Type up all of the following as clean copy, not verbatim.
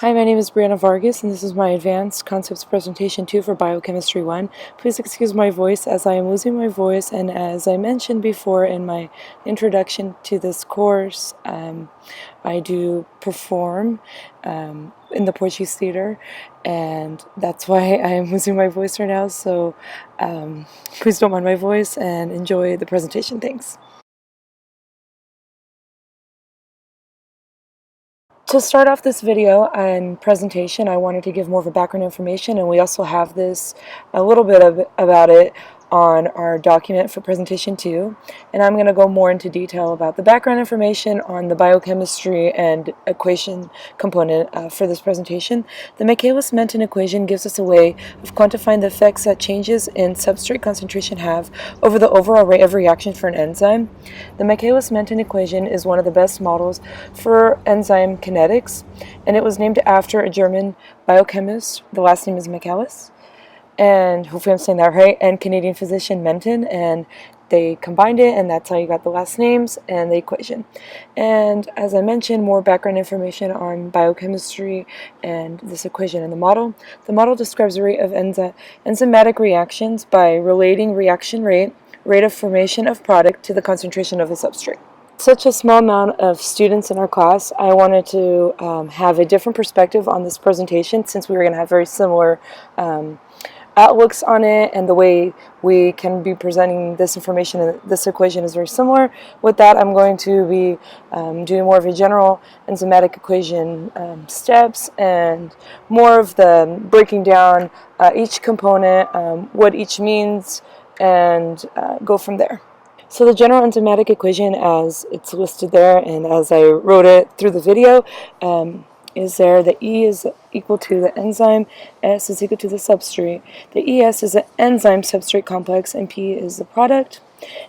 Hi, my name is Brianna Vargas, and this is my Advanced Concepts Presentation 2 for Biochemistry 1. Please excuse my voice as I am losing my voice, and as I mentioned before in my introduction to this course, I do perform in the Portuguese theater, and that's why I am losing my voice right now, so please don't mind my voice and enjoy the presentation. Thanks. To start off this video and presentation, I wanted to give more of a background information, and we also have this, a little bit about it on our document for presentation 2, and I'm going to go more into detail about the background information on the biochemistry and equation component for this presentation. The Michaelis-Menten equation gives us a way of quantifying the effects that changes in substrate concentration have over the overall rate of reaction for an enzyme. The Michaelis-Menten equation is one of the best models for enzyme kinetics, and it was named after a German biochemist. The last name is Michaelis, and hopefully I'm saying that right, and Canadian physician Menten, and they combined it, and that's how you got the last names and the equation. And as I mentioned, more background information on biochemistry and this equation and the model. The model describes the rate of enzymatic reactions by relating reaction rate of formation of product to the concentration of the substrate. Such a small amount of students in our class, I wanted to have a different perspective on this presentation, since we were going to have very similar outlooks on it, and the way we can be presenting this information and this equation is very similar. With that, I'm going to be doing more of a general enzymatic equation steps, and more of the breaking down each component, what each means, and go from there. So the general enzymatic equation, as it's listed there and as I wrote it through the video, is there. The E is equal to the enzyme, S is equal to the substrate. The ES is an enzyme substrate complex, and P is the product.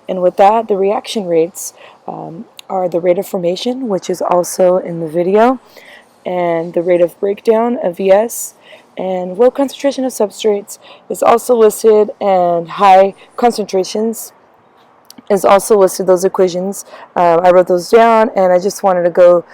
And with that, the reaction rates are the rate of formation, which is also in the video, and the rate of breakdown of ES. And low concentration of substrates is also listed, and high concentrations is also listed, those equations. I wrote those down, and I just wanted to go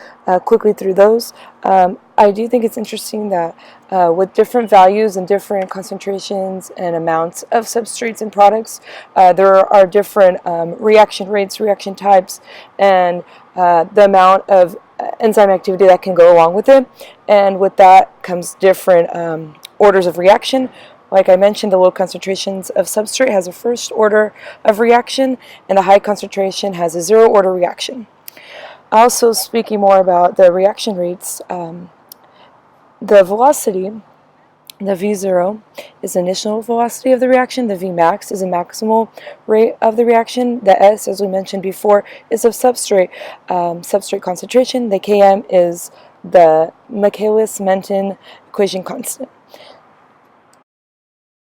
quickly through those. I do think it's interesting that with different values and different concentrations and amounts of substrates and products, there are different reaction rates, reaction types, and the amount of enzyme activity that can go along with it. And with that comes different orders of reaction. Like I mentioned, the low concentrations of substrate has a first order of reaction, and the high concentration has a zero order reaction. Also, speaking more about the reaction rates, the velocity, the V0 is the initial velocity of the reaction, the Vmax is the maximal rate of the reaction, the S, as we mentioned before, is of substrate concentration, the Km is the Michaelis-Menten equation constant.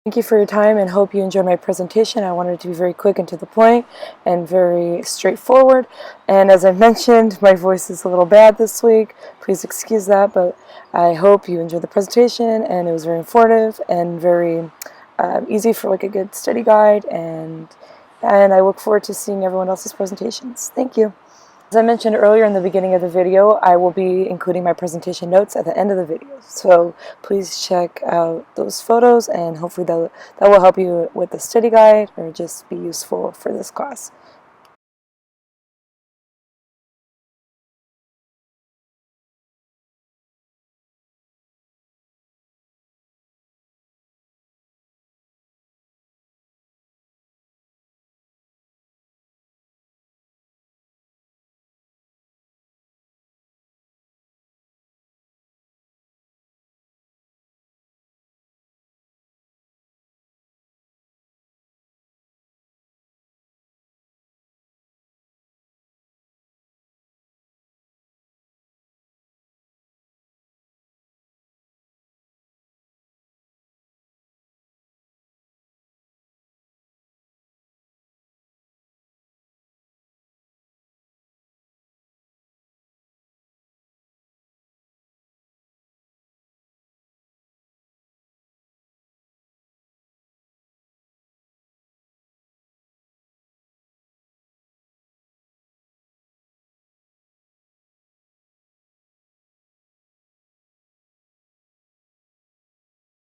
Thank you for your time, and hope you enjoyed my presentation. I wanted it to be very quick and to the point and very straightforward. And as I mentioned, my voice is a little bad this week. Please excuse that, but I hope you enjoyed the presentation, and it was very informative and very easy for like a good study guide. And I look forward to seeing everyone else's presentations. Thank you. As I mentioned earlier in the beginning of the video, I will be including my presentation notes at the end of the video. So please check out those photos, and hopefully that will help you with the study guide or just be useful for this class.